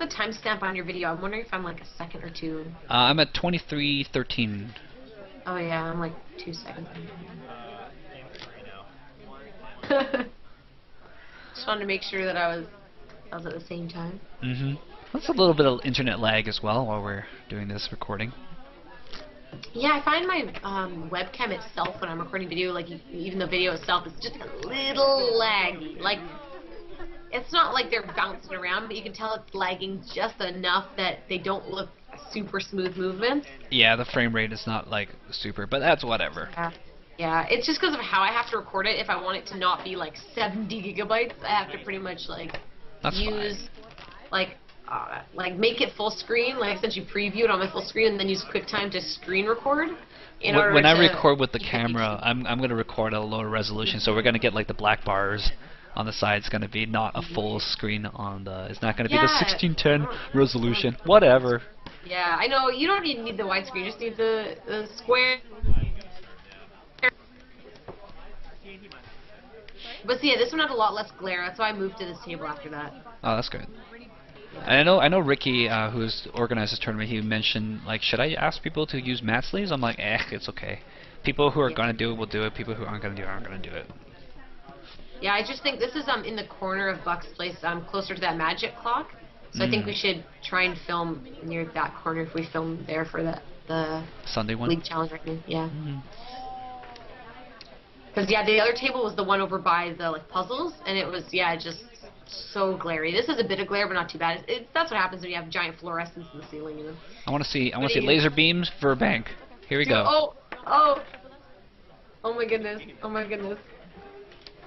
the timestamp on your video? I'm wondering if I'm like a second or two. I'm at 23:13. Oh yeah, I'm like 2 seconds. Just wanted to make sure that I was at the same time. That's a little bit of internet lag as well while we're doing this recording. Yeah, I find my webcam itself when I'm recording video, like even the video itself, is just a little laggy. Like, it's not like they're bouncing around, but you can tell it's lagging just enough that they don't look super smooth movements. Yeah, the frame rate is not like super, but that's whatever. Yeah, it's just because of how I have to record it. If I want it to not be like 70 gigabytes, I have to pretty much like use like make it full screen, like essentially preview it on my full screen, and then use QuickTime to screen record. When I record with the camera, I'm gonna record at a lower resolution, so we're gonna get like the black bars on the side. It's gonna be not a full screen on the. It's not gonna be the 1610 resolution. Whatever. Yeah, I know. You don't even need the widescreen. You just need the square. But see, yeah, this one had a lot less glare. That's why I moved to this table after that. Oh, that's good. And I know Ricky, who's organized this tournament, he mentioned, like, should I ask people to use matte sleeves? I'm like, it's okay. People who are going to do it will do it. People who aren't going to do it aren't going to do it. Yeah, I just think this is in the corner of Buck's place, closer to that magic clock. So I think we should try and film near that corner if we film there for the Sunday one? League Challenge right now. Yeah. Because, yeah, the other table was the one over by the puzzles, and it was, just so glary. This is a bit of glare, but not too bad. That's what happens when you have giant fluorescence in the ceiling, you know. I want to see laser beams for a bank. Here we go. Oh my goodness. Oh my goodness.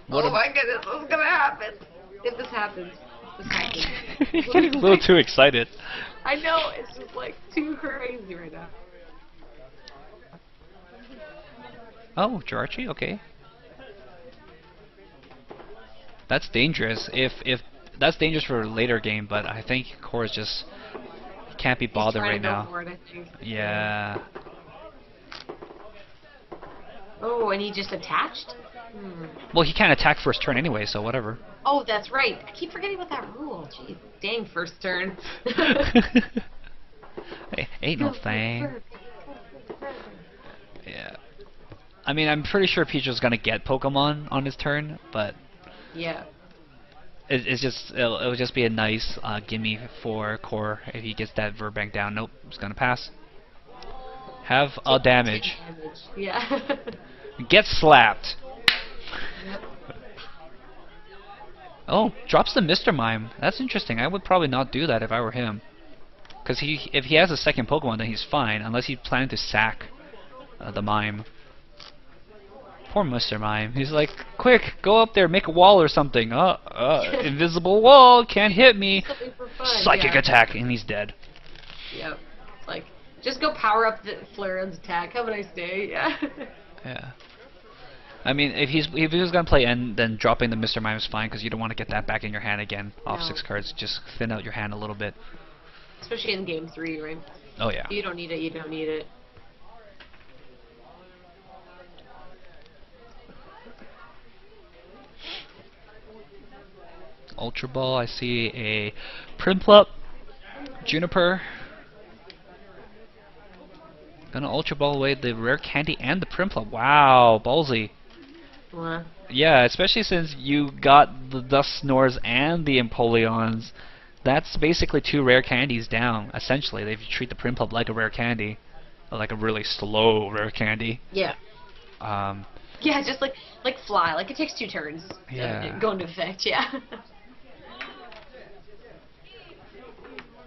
What's gonna happen? If this happens. You're getting a little too excited. I know, it's just like too crazy right now. Oh, Jirachi, okay. That's dangerous. If that's dangerous for a later game, but I think Core's just can't be bothered right now. Yeah. Oh, and he just attached? Well, he can't attack first turn anyway, so whatever. Oh, that's right. I keep forgetting about that rule. Jeez, dang first turn. Hey, ain't no thing. Yeah. I mean, I'm pretty sure Pedro's gonna get Pokemon on his turn, but yeah, it'll just be a nice gimme for Core if he gets that Verbank down. Nope, it's gonna pass. Have a damage. Yeah. Get slapped. Yep. Oh, drops the Mr. Mime. That's interesting. I would probably not do that if I were him. Because if he has a second Pokemon, then he's fine, unless he's planning to sack the Mime. Poor Mr. Mime. He's like, quick, go up there, make a wall or something. Invisible wall, can't hit me. Psychic attack, and he's dead. Yep. Like, just go power up the Flareon's attack. Have a nice day. Yeah. Yeah. I mean, if he was gonna play N, then dropping the Mr. Mime is fine because you don't want to get that back in your hand again. Off 6 cards, just thin out your hand a little bit. Especially in game 3, right? Oh yeah. You don't need it. You don't need it. Ultra Ball. I see a Primplup, Juniper. Gonna Ultra Ball away the Rare Candy and the Primplup. Wow, ballsy. What? Yeah, especially since you got the Dusknors and the Empoleons. That's basically 2 rare candies down, essentially. They treat the Primplup like a rare candy. Or like a really slow rare candy. Yeah. Yeah, just like Fly. Like, it takes 2 turns to go into effect, yeah.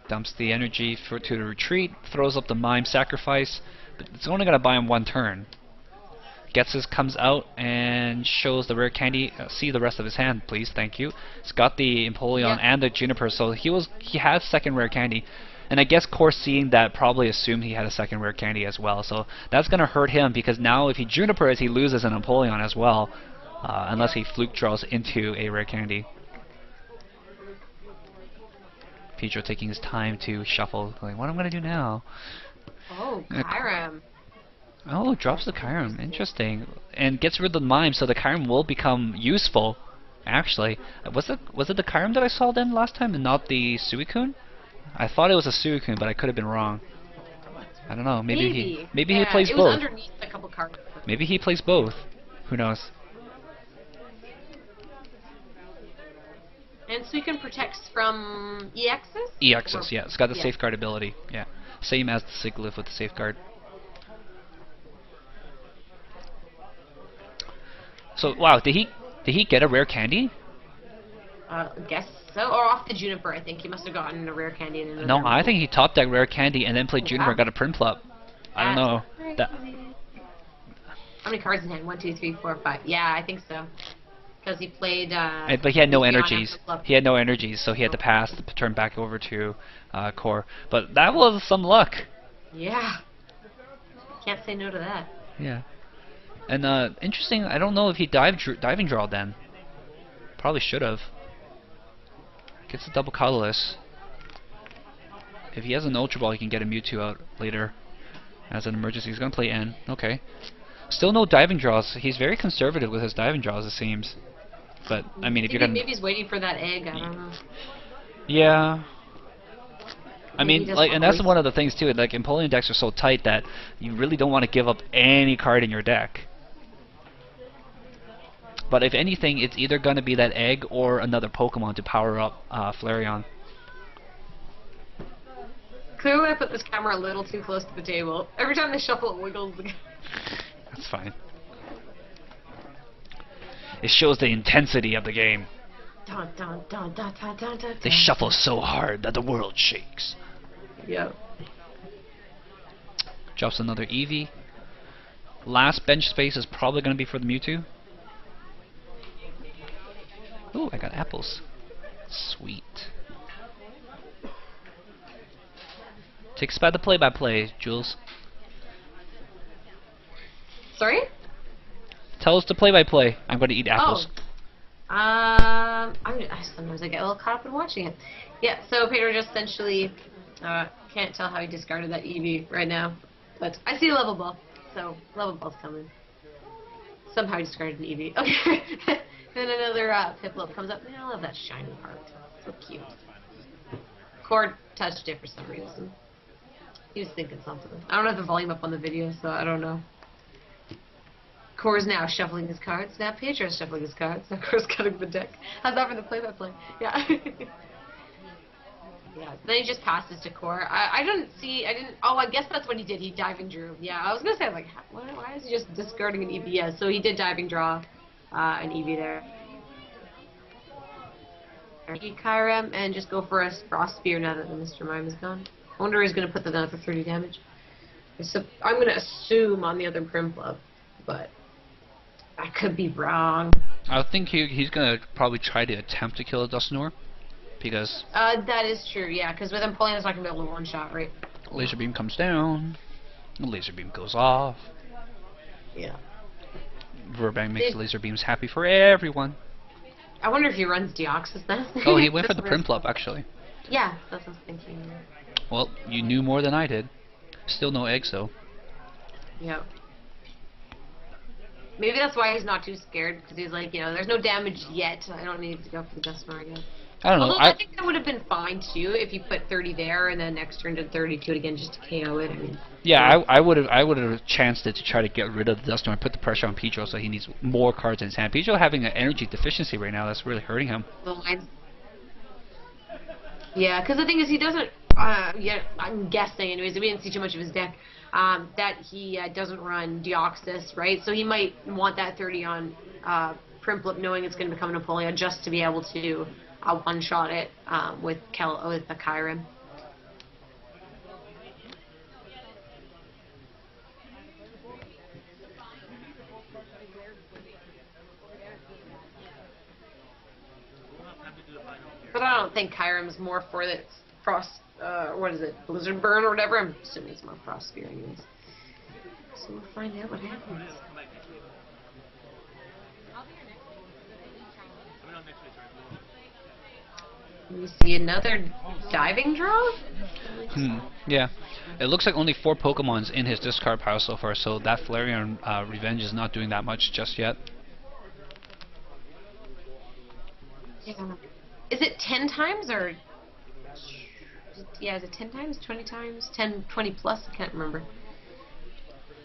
Dumps the energy to the retreat, throws up the Mime Sacrifice, but it's only going to buy him 1 turn. Gets his, comes out, and shows the rare candy. See the rest of his hand, please, thank you. It's got the Empoleon and the Juniper, so he has second rare candy. And I guess Core seeing that probably assumed he had a second rare candy as well, so that's going to hurt him, because now if he Junipers, he loses an Empoleon as well, unless he fluke draws into a rare candy. Pedro taking his time to shuffle, like, what am I going to do now? Oh, Kyurem. Oh, drops the Kyurem. Interesting. And gets rid of the Mime, so the Kyurem will become useful, actually. Was it the Kyurem that I saw then last time, and not the Suicune? I thought it was a Suicune, but I could have been wrong. I don't know. Maybe he Yeah, plays it was both. underneath a couple cards. Maybe he plays both. Who knows? And Suicune protects from EXs? EXs, yeah. It's got the Yeah. safeguard ability. Yeah. Same as the Sigilyph with the safeguard. So wow, did he get a rare candy? Guess so. Or off the Juniper, I think. He must have gotten a rare candy in another. No, I think he top decked rare candy and then played Juniper and got a Prinplup. I don't know. That, how many cards in hand? 1, 2, 3, 4, 5. Yeah, I think so. Because he played. but he had no Luciana energies. for Club. He had no energies, so he had to pass the turn back over to Core. But that was some luck. Yeah. Can't say no to that. Yeah. And interesting. I don't know if he diving draw then. Probably should have. Gets a double colorless. If he has an Ultra Ball, he can get a Mewtwo out later as an emergency. He's gonna play N. Okay. Still no diving draws. He's very conservative with his diving draws, it seems. But I mean, if you're gonna maybe he's waiting for that egg. I don't know. Yeah. I Maybe mean, like, and that's one of the things too. Like, Empoleon decks are so tight that you really don't want to give up any card in your deck. But if anything, it's either gonna be that egg or another Pokemon to power up Flareon. Clearly, I put this camera a little too close to the table. Every time they shuffle, it wiggles. That's fine. It shows the intensity of the game. Dun, dun, dun, dun, dun, dun, dun, They shuffle so hard that the world shakes. Yep. Drops another Eevee. Last bench space is probably going to be for the Mewtwo. Ooh, I got apples. Sweet. Takes by the play-by-play, Jules. Sorry? Tell us the play-by-play. I'm going to eat apples. Oh. Sometimes I get a little caught up in watching it. Yeah, so Pedro just essentially can't tell how he discarded that Eevee right now. But I see a level ball, so level ball's coming. Somehow he discarded an Eevee. Okay. Then another Piplup comes up. Man, I love that shiny part. So cute. Cord touched it for some reason. He was thinking something. I don't have the volume up on the video, so I don't know. Core's now shuffling his cards. Now Pedro's shuffling his cards. Now Core's cutting the deck. How's that for the play-by-play? Yeah. Yeah. Then he just passes to Core. I didn't. Oh, I guess that's what he did. He diving drew. Yeah, I was gonna say like, why is he just discarding an Eevee? Yeah, so he did diving draw an Eevee there. Kyurem and just go for a Frost Spear now that the Mr. Mime is gone. I wonder if he's gonna put that down for 30 damage. So I'm gonna assume on the other Prinplup, but I could be wrong. I think he's going to probably try to attempt to kill a Dusknoir. Because... that is true, yeah, because with Empoleon it's not going to be able to one-shot, right? Laser Beam comes down. The Laser Beam goes off. Yeah. Verbank makes Laser Beams happy for everyone. I wonder if he runs Deoxys then. Oh, he went for the Prinplup, actually. Yeah, that's what I was thinking. Well, you knew more than I did. Still no eggs, though. Yep. Maybe that's why he's not too scared, because he's like, there's no damage yet. I don't need to go for the Dusknoir again. I don't know. Although I think that would have been fine too if you put 30 there and then next turn did 32 again just to KO it. I mean, yeah, I would have chanced it to try to get rid of the Dusknoir and put the pressure on Pedro so he needs more cards in his hand. Pedro having an energy deficiency right now, that's really hurting him. Yeah, because the thing is he doesn't. Yeah, I'm guessing anyways. We didn't see too much of his deck. That he doesn't run Deoxys, right? So he might want that 30 on Prinplup, knowing it's going to become an Empoleon, just to be able to one-shot it with the Kyurem. But I don't think Kyurem's more for the Frost, what is it, Blizzard Burn or whatever. I'm assuming it's more Frost Spear anyways. So we'll find out what happens. We see another diving draw? Yeah. It looks like only 4 Pokemons in his discard pile so far, so that Flareon Revenge is not doing that much just yet. Yeah. Is it 10 times or... Yeah, is it 10 times, 20 times, 10, 20 plus? I can't remember.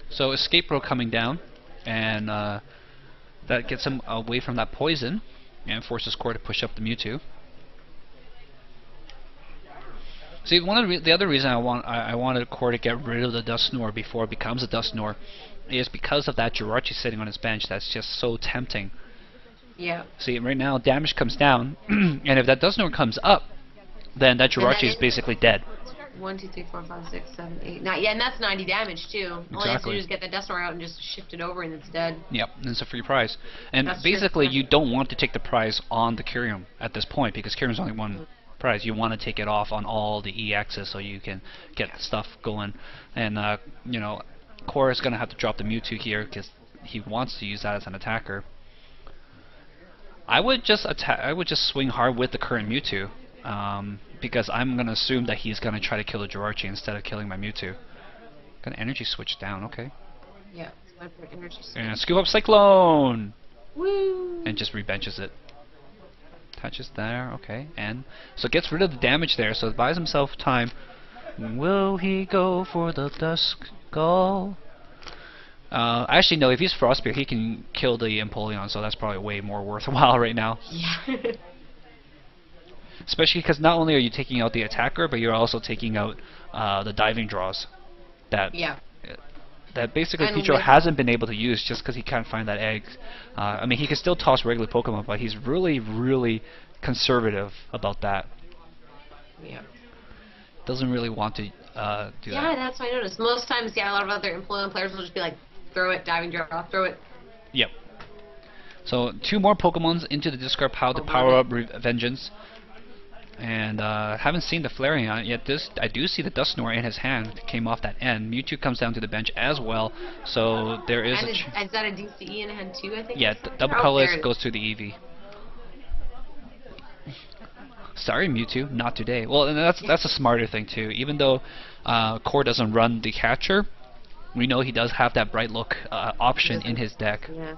So Escape Row coming down, and that gets him away from that poison, and forces Core to push up the Mewtwo. See, the other reason I wanted Core to get rid of the Dusknoir before it becomes a Dusknoir is because of that Jirachi sitting on his bench. That's just so tempting. Yeah. See, right now damage comes down, and if that Dusknoir comes up, then that Jirachi is basically dead. 1, 2, 3, 4, 5, 6, 7, 8, 9. Yeah, and that's 90 damage too. Exactly. All you have to do is get the Dusknoir out and just shift it over, and it's dead. Yep, and it's a free prize. And That's basically, true. you don't want to take the prize on the Kyurem at this point, because Kyurem's only one prize. You want to take it off on all the EXs so you can get stuff going. And you know, Core is going to have to drop the Mewtwo here because he wants to use that as an attacker. I would just swing hard with the current Mewtwo, because I'm going to assume that he's going to try to kill the Jirachi instead of killing my Mewtwo. Gonna energy switch down, okay. Yeah, it's my energy switch. And scoop up Cyclone! Woo! And just rebenches it. Touches there, okay. And so gets rid of the damage there, so it buys himself time. Will he go for the Dusk Skull? Actually, no, if he's Frostbeard, he can kill the Empoleon, so that's probably way more worthwhile right now. Yeah. Especially because not only are you taking out the attacker, but you're also taking out the diving draws. That basically And Pedro hasn't been able to use just because he can't find that egg. I mean, he can still toss regular Pokemon, but he's really, really conservative about that. Yeah. Doesn't really want to do that. Yeah, that's what I noticed. Most times, yeah, a lot of other Empoleon players will just be like, throw it, diving draw, throw it. Yep. So 2 more Pokemons into the discard pile to power up Vengeance. And haven't seen the Flareon yet. I do see the Dusknoir in his hand. Came off that end. Mewtwo comes down to the bench as well. So there is and is that a DCE in hand too, I think? Yeah, double colorless goes to the Eevee. Sorry, Mewtwo, not today. Well, and that's a smarter thing too. Even though Core doesn't run the catcher, we know he does have that Bright Look option in his deck. Yeah.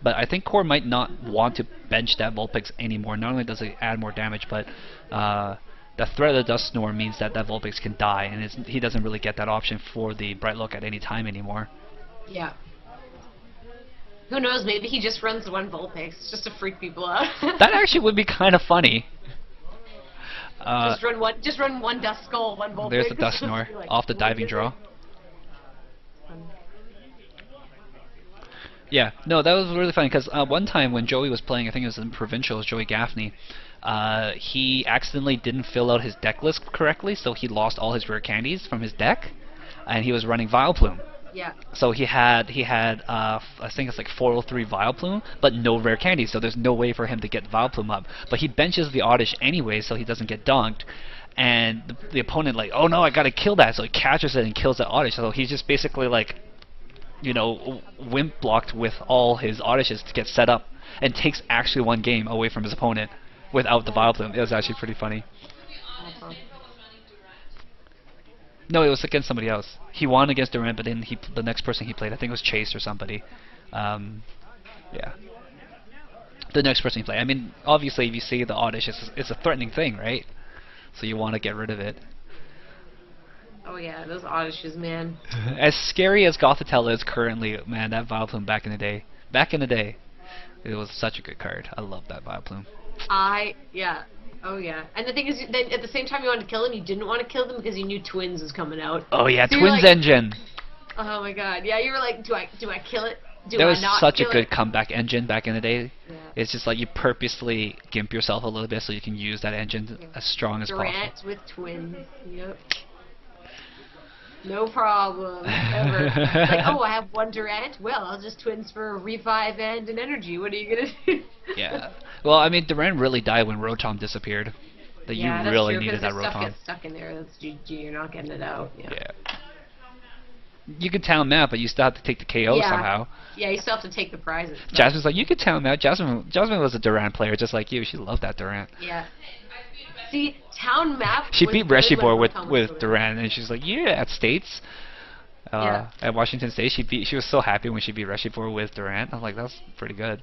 But I think Core might not want to bench that Vulpix anymore. Not only does it add more damage, but the threat of the Dusknoir means that Vulpix can die, and he doesn't really get that option for the Bright Look at any time anymore. Yeah. Who knows, maybe he just runs one Vulpix just to freak people out. That actually would be kind of funny. Just run one Duskull, one Vulpix. There's the Dusknoir like, off the diving draw. Yeah, no, that was really funny because one time when Joey was playing, I think it was in Provincials, Joey Gaffney, he accidentally didn't fill out his deck list correctly, so he lost all his rare candies from his deck, and he was running Vileplume. Yeah. So he had I think it's like 403 Vileplume, but no rare candies, so there's no way for him to get Vileplume up. But he benches the Oddish anyway, so he doesn't get dunked. And the opponent like, oh no, I gotta kill that, so he catches it and kills that Oddish. So he's just basically like, you know, wimp blocked with all his Oddishes to get set up, and takes actually one game away from his opponent without the Vileplume. It was actually pretty funny. No, it was against somebody else. He won against Durant, but then the next person he played, I think it was Chase or somebody. Yeah. The next person he played. I mean, obviously, if you see the Oddish, it's a threatening thing, right? So you want to get rid of it. Oh yeah, those Oddishes, man. As scary as Gothitella is currently, man, that Vileplume back in the day, it was such a good card. I love that Vileplume. Yeah. Oh yeah. And the thing is, then at the same time you wanted to kill them, you didn't want to kill them because you knew Twins was coming out. Oh yeah, so Twins like, engine. Oh my god. Yeah, you were like, do I kill it? That was such a good comeback engine back in the day. Yeah. It's just like you purposely gimp yourself a little bit so you can use that engine as strong as possible. Durant with Twins. Yep. No problem. Ever. Like, oh, I have one Durant? Well, I'll just Twins for a revive and an energy. What are you going to do? Yeah. Well, I mean, Durant really died when Rotom disappeared. That yeah, you really true, needed that Rotom. Rotom. Gets stuck in there. That's GG. You're not getting it out. Yeah. You could town map, but you still have to take the KO somehow. Yeah, you still have to take the prizes. Jasmine's like, you could town map. Jasmine was a Durant player just like you. She loved that Durant. Yeah. See, town map. She beat Reshibor with Durant, and she's like, yeah, at States. At Washington State, she was so happy when she beat Reshibor with Durant. I'm like, that's pretty good.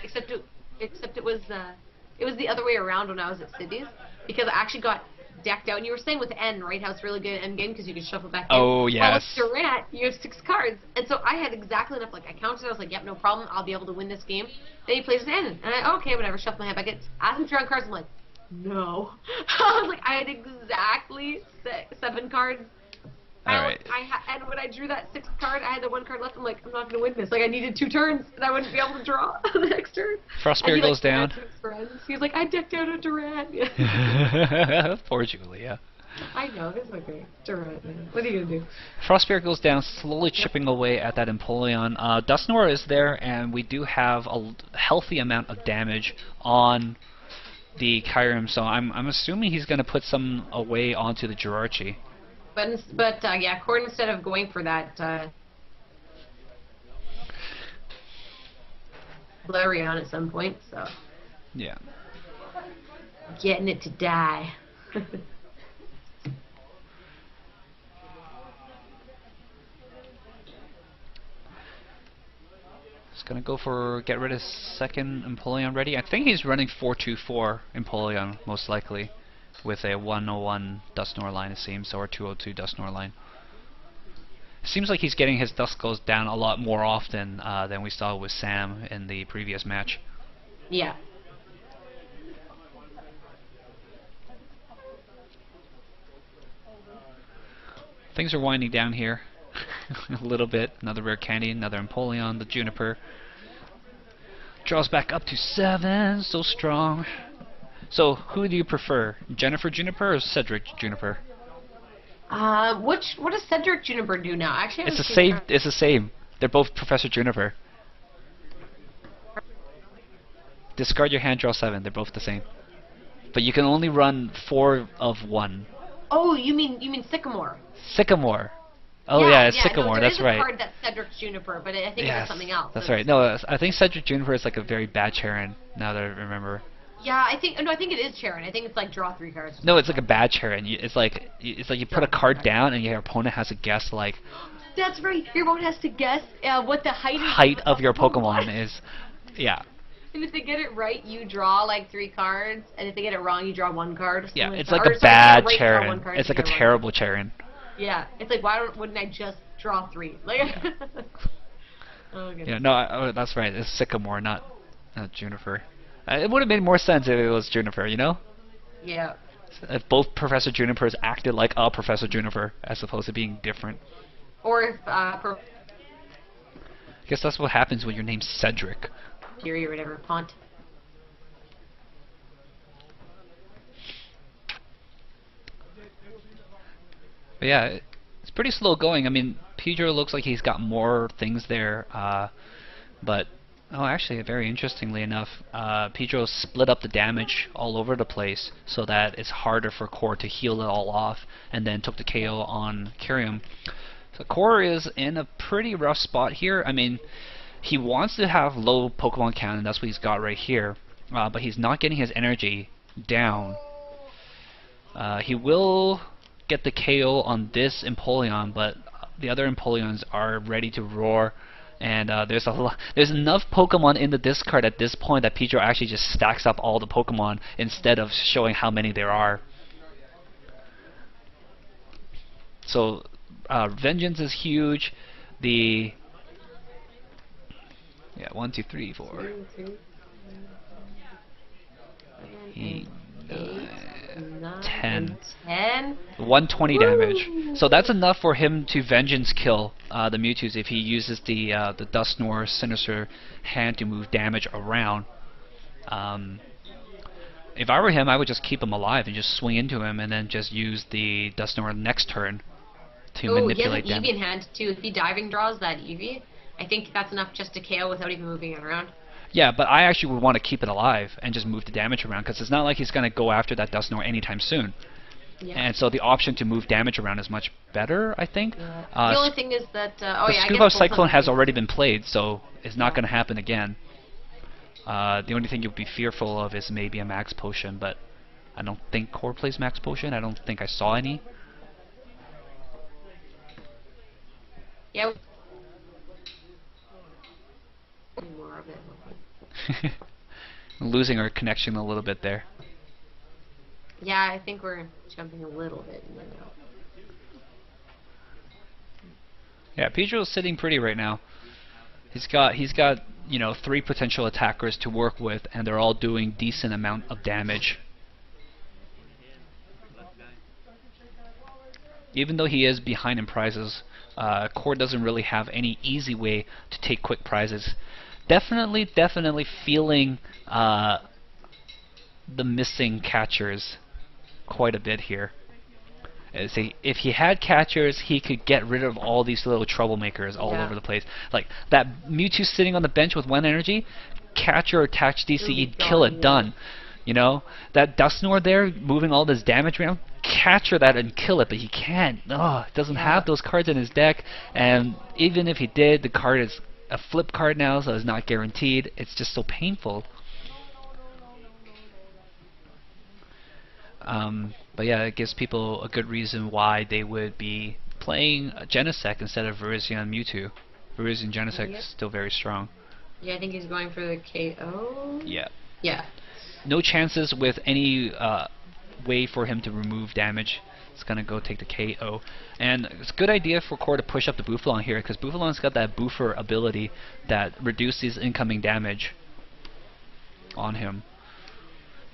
Except it was the other way around when I was at Cities, because I actually got decked out. And you were saying with N, right, how it's really good at endgame because you can shuffle back in. Oh, Well, yes. with Durant, you have 6 cards. And so I had exactly enough, like, I counted, I was like, yep, no problem, I'll be able to win this game. Then he plays an N, and I, okay, whatever, shuffle my hand back. Ask him to draw cards, I'm like, no. I was like, I had exactly 7 cards. Alright. And when I drew that 6th card, I had the 1 card left. I'm like, I'm not going to win this. Like, I needed 2 turns, and I wouldn't be able to draw the next turn. Frostbeard goes down. He's like, I decked out a Durant. Poor Julia. I know, it's okay. Durant, man. What are you going to do? Frostbeard goes down, slowly chipping away at that Empoleon. Dustnor is there, and we do have a healthy amount of damage on the Kyurem, so I'm assuming he's going to put some away onto the Jirachi. But yeah, Cord, instead of going for that Flareon at some point, so yeah, getting it to die. He's gonna go for get rid of second Empoleon ready. I think he's running 4-2-4 Empoleon most likely, with a 101 Dustnor line it seems, or 202 Dustnor line. Seems like he's getting his Duscles down a lot more often than we saw with Sam in the previous match. Yeah. Things are winding down here a little bit. Another rare candy, another Empoleon, the Juniper. Draws back up to 7, so strong. So, who do you prefer, Jennifer Juniper or Cedric Juniper? What does Cedric Juniper do now? Actually, It's the same. It's the same. They're both Professor Juniper. Discard your hand, draw 7. They're both the same. But you can only run 4 of 1. Oh, you mean Sycamore? Sycamore. Oh yeah, it's No, Sycamore. there That's is a right. card that's Cedric Juniper, but I think Yes, it's something else. that's right. No, I think Cedric Juniper is like a very bad Charon. Now that I remember. Yeah, I think it is Charon. I think it's like draw 3 cards. No, it's like a bad Charon. It's like you put a card down and your opponent has to guess like. That's right. Your opponent has to guess what the height of your Pokemon is. Yeah. And if they get it right, you draw like 3 cards, and if they get it wrong, you draw 1 card. Yeah, like it's that. like Or, a sorry, bad right, draw 1 Charon. card, It's you like a draw 1 terrible Charon. Yeah, it's like wouldn't I just draw 3? Like. Oh, yeah, no, that's right. It's Sycamore, not Juniper. It would have made more sense if it was Juniper, you know? Yeah. If both Professor Junipers acted like a Professor Juniper, as opposed to being different. Or if I guess that's what happens when your name's Cedric. Fury or whatever, Pont. But yeah, it's pretty slow going. I mean, Pedro looks like he's got more things there, but oh, actually, very interestingly enough, Pedro split up the damage all over the place so that it's harder for Core to heal it all off, and then took the KO on Kyurem. So Core is in a pretty rough spot here. I mean, he wants to have low Pokemon count, and that's what he's got right here, but he's not getting his energy down. He will get the KO on this Empoleon, but the other Empoleons are ready to roar, and there's enough Pokemon in the discard at this point that Pedro actually just stacks up all the Pokemon instead of showing how many there are. So Vengeance is huge. The 1, 2, 3, 4, 8, 9, 10. 120 damage. So that's enough for him to Vengeance kill the Mewtwo's if he uses the Dustnor Sinister hand to move damage around. If I were him, I would just keep him alive and just swing into him and then just use the Dustnor next turn to manipulate he has an them. Eevee in hand too. If he diving draws that Eevee, I think that's enough just to KO without even moving it around. Yeah, but I actually would want to keep it alive and just move the damage around, because it's not like he's going to go after that Dustnor anytime soon. Yeah. And so the option to move damage around is much better, I think. Yeah. The only thing is that the Scuba Cyclone has already been played, so it's not going to happen again. The only thing you'd be fearful of is maybe a Max Potion, but I don't think Core plays Max Potion. I don't think I saw any. Yeah. More of it. Losing our connection a little bit there. Yeah, I think we're jumping a little bit in and out. Yeah, Pedro's sitting pretty right now. He's got 3 potential attackers to work with, and they're all doing decent amount of damage. Even though he is behind in prizes, Core doesn't really have any easy way to take quick prizes. Definitely feeling the missing catchers quite a bit here. See, if he had catchers, he could get rid of all these little troublemakers all over the place. Like that Mewtwo sitting on the bench with 1 energy, catcher attached DCE, kill it, done. You know, that Dusknoir there moving all this damage around, catcher that and kill it, but he can't. Oh, doesn't have those cards in his deck, and even if he did, the card is a flip card now, so it's not guaranteed. It's just so painful. But yeah, it gives people a good reason why they would be playing Genesect instead of Virizion Mewtwo. Virizion Genesect is still very strong. Yeah, I think he's going for the KO. Yeah. Yeah. No chances with any way for him to remove damage. It's gonna go take the KO. And it's a good idea for Core to push up the Bouffalant here, because Bouffalant's got that boofer ability that reduces incoming damage on him.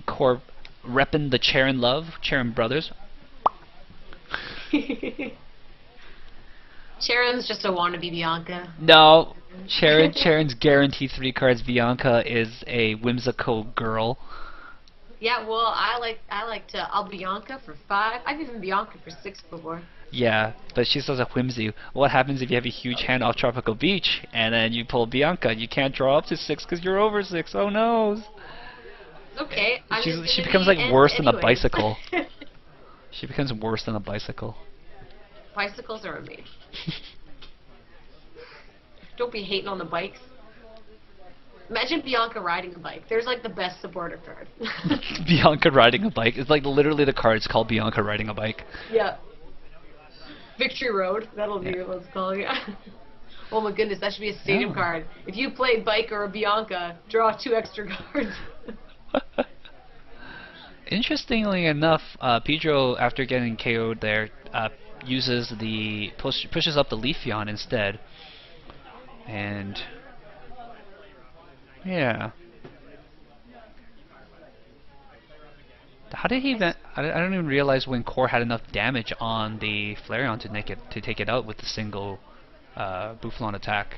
Core reppin' the Charon love, Charon brothers. Charon's just a wannabe Bianca. No, Charon's guaranteed 3 cards. Bianca is a whimsical girl. Yeah, well, I'll Bianca for 5. I've even Bianca for 6 before. Yeah, but she's such a whimsy. What happens if you have a huge hand off Tropical Beach and then you pull Bianca? You can't draw up to 6 because you're over 6. Oh no. Okay. She becomes like worse than a bicycle. She becomes worse than a bicycle. Bicycles are amazing. Don't be hating on the bikes. Imagine Bianca riding a bike. There's like the best supporter card. Bianca riding a bike. It's like literally the card's called Bianca riding a bike. Yeah. Victory Road. That'll be what it's called. Yeah. Oh my goodness, that should be a stadium card. If you play bike or a Bianca, draw 2 extra cards. Interestingly enough, Pedro, after getting KO'd there, uses pushes up the Leafeon instead, and yeah. How did he even? I don't even realize when Core had enough damage on the Flareon to take it out with the single Bouffalant attack.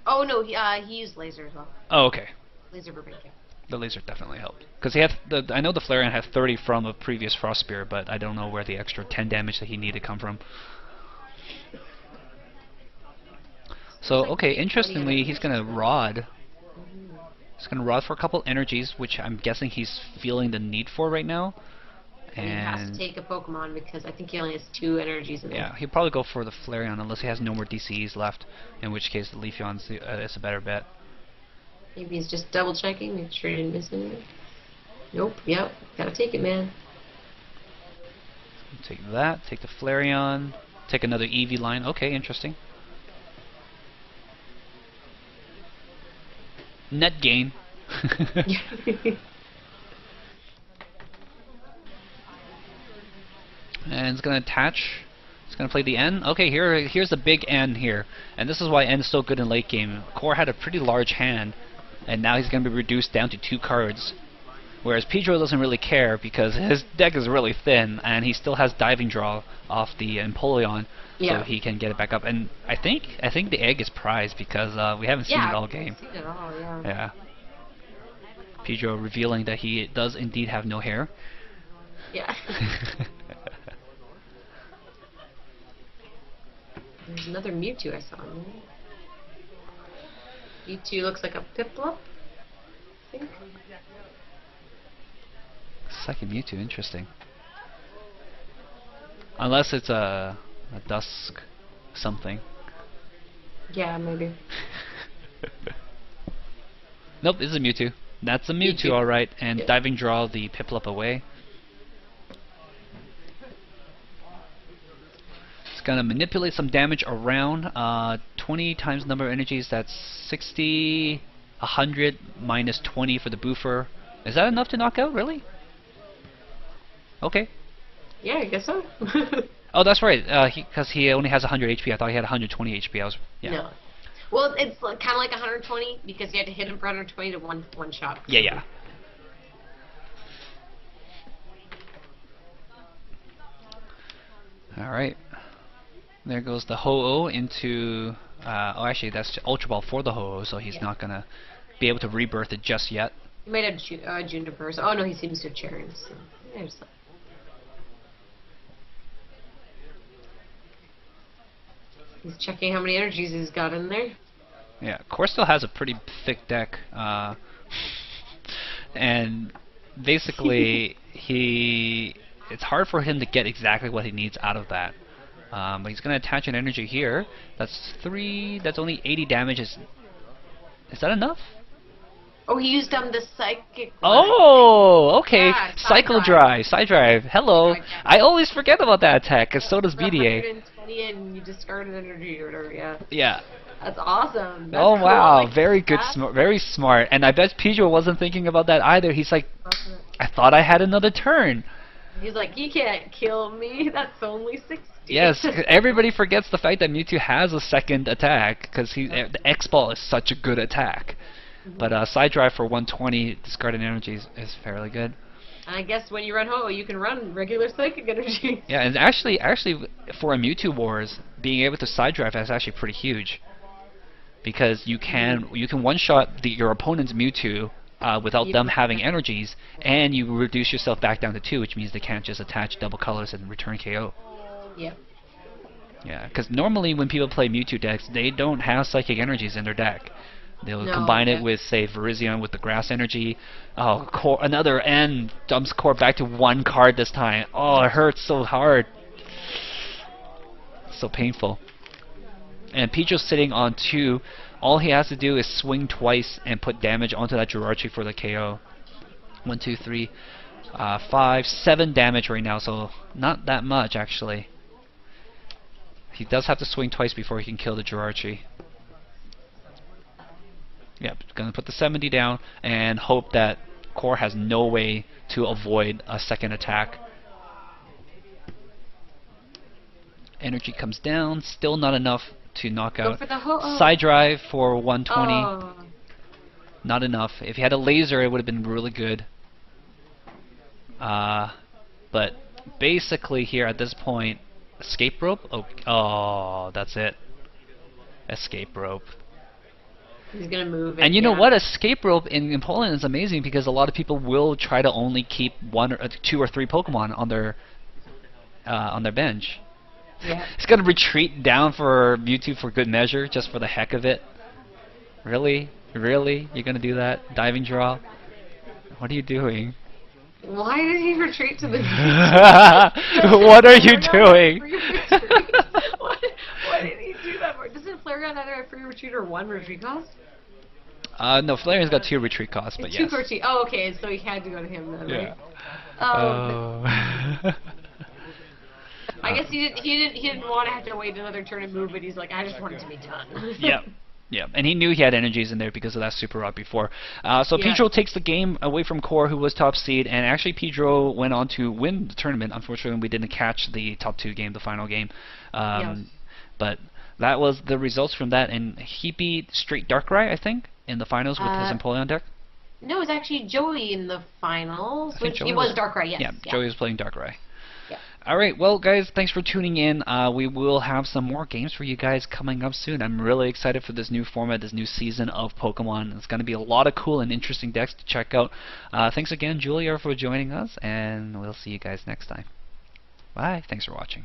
Oh no, he used laser as well. Oh, okay. Laser for breaking. The laser definitely helped. Because he had I know the Flareon had 30 from a previous Frost Spear, but I don't know where the extra 10 damage that he needed come from. So, okay, interestingly, he's going to Rod. He's going to Rod for a couple energies, which I'm guessing he's feeling the need for right now. And he has to take a Pokemon because I think he only has 2 energies in there. Yeah, he'll probably go for the Flareon unless he has no more DCs left, in which case the Leafeon's is a better bet. Maybe he's just double checking, make sure he didn't miss anything. Nope, yep, gotta take it, man. Take that, take the Flareon, take another Eevee line. Okay, interesting. Net gain. And it's gonna attach. It's gonna play the N. Okay, here's the big N here, and this is why N is so good in late game. Core had a pretty large hand, and now he's gonna be reduced down to 2 cards. Whereas Pedro doesn't really care because his deck is really thin, and he still has Diving Draw off the Empoleon, so he can get it back up. And I think the egg is prized because we haven't seen it all game. Seen it all, yeah. Pedro revealing that he does indeed have no hair. Yeah. There's another Mewtwo I saw. Mewtwo looks like a Piplup, I think. Second Mewtwo, interesting. Unless it's a Dusk something. Yeah, maybe. Nope, this is a Mewtwo. That's a Mewtwo, alright. And Diving Draw the Piplup away. It's gonna manipulate some damage around. 20 times number of energies, that's 60, 100 minus 20 for the Boofer. Is that enough to knock out, really? Okay. Yeah, I guess so. Oh, that's right. Because he only has 100 HP. I thought he had 120 HP. Yeah. No. Well, it's kind of like 120 because you had to hit him for 120 to one shot. Yeah, yeah. All right. There goes the Ho-Oh into... oh, actually, that's Ultra Ball for the Ho-Oh, so he's not going to be able to rebirth it just yet. He might have Juniper. Oh, no, he seems to have Cherries. So there's that. He's checking how many energies he's got in there. Yeah, Core still has a pretty thick deck. And basically, it's hard for him to get exactly what he needs out of that. But he's going to attach an energy here. That's only 80 damage. Is that enough? Oh, he used the psychic one. Oh, okay. Yeah, Cycle Drive. Side Drive. Hello. I always forget about that attack, because so does BDA. 120 and you discard an energy or whatever, yeah. Yeah. That's awesome. That's oh, cool. wow. Like, very good. Very smart. And I bet Pedro wasn't thinking about that either. He's like, I thought I had another turn. He's like, you can't kill me. That's only 60. Yes, everybody forgets the fact that Mewtwo has a second attack, because the X-Ball is such a good attack. But Side Drive for 120 discarded energy is fairly good. I guess when you run Ho-Oh, you can run regular psychic energy. Yeah, and actually for a Mewtwo Wars, being able to Side Drive is actually pretty huge, because you can one-shot your opponent's Mewtwo without them having energies, and you reduce yourself back down to 2, which means they can't just attach double colors and return KO. Yep. Yeah, because normally when people play Mewtwo decks, they don't have psychic energies in their deck. They'll combine it with, say, Virizion with the grass energy. Oh, Core, another N dumps Core back to 1 card this time. Oh, it hurts so hard. So painful. And Pedro's sitting on 2. All he has to do is swing twice and put damage onto that Jirachi for the KO. 1, 2, 3, 5, 7 damage right now, so not that much actually. He does have to swing twice before he can kill the Jirachi. Yep, gonna put the 70 down and hope that Core has no way to avoid a second attack. Energy comes down, still not enough to knock out. Side Drive for 120. Oh. Not enough. If he had a laser, it would have been really good. But basically here at this point, escape rope? Oh, that's it. Escape rope. He's gonna move it. And you know what? Escape rope in Empoleon is amazing because a lot of people will try to only keep 1 or 2 or 3 Pokemon on their bench. Yeah. He's gonna retreat down for Mewtwo for good measure, just for the heck of it. Really? Really? You're gonna do that? Diving draw? What are you doing? Why did he retreat to the What are you doing? Why did he do that for? Doesn't Flareon either have free retreat or 1 retreat cost? No, Flareon's got 2 retreat costs, but yes. 2 retreat. Oh, okay, so he had to go to him then, right? Yeah. I guess he didn't want to have to wait another turn and move, but he's like, I just want it to be done. Yep. Yeah, and he knew he had energies in there because of that Super Rod before. So Pedro takes the game away from Core, who was top seed, and actually Pedro went on to win the tournament. Unfortunately, we didn't catch the top 2 game, the final game. But that was the results from that, and he beat straight Darkrai, I think, in the finals with his Empoleon deck. No, it was actually Joey in the finals. It was Darkrai, yes. Yeah, Joey was playing Darkrai. Yeah. Alright, well guys, thanks for tuning in. We will have some more games for you guys coming up soon. I'm really excited for this new format, this new season of Pokemon. It's going to be a lot of cool and interesting decks to check out. Thanks again, Julia, for joining us, and we'll see you guys next time. Bye. Thanks for watching.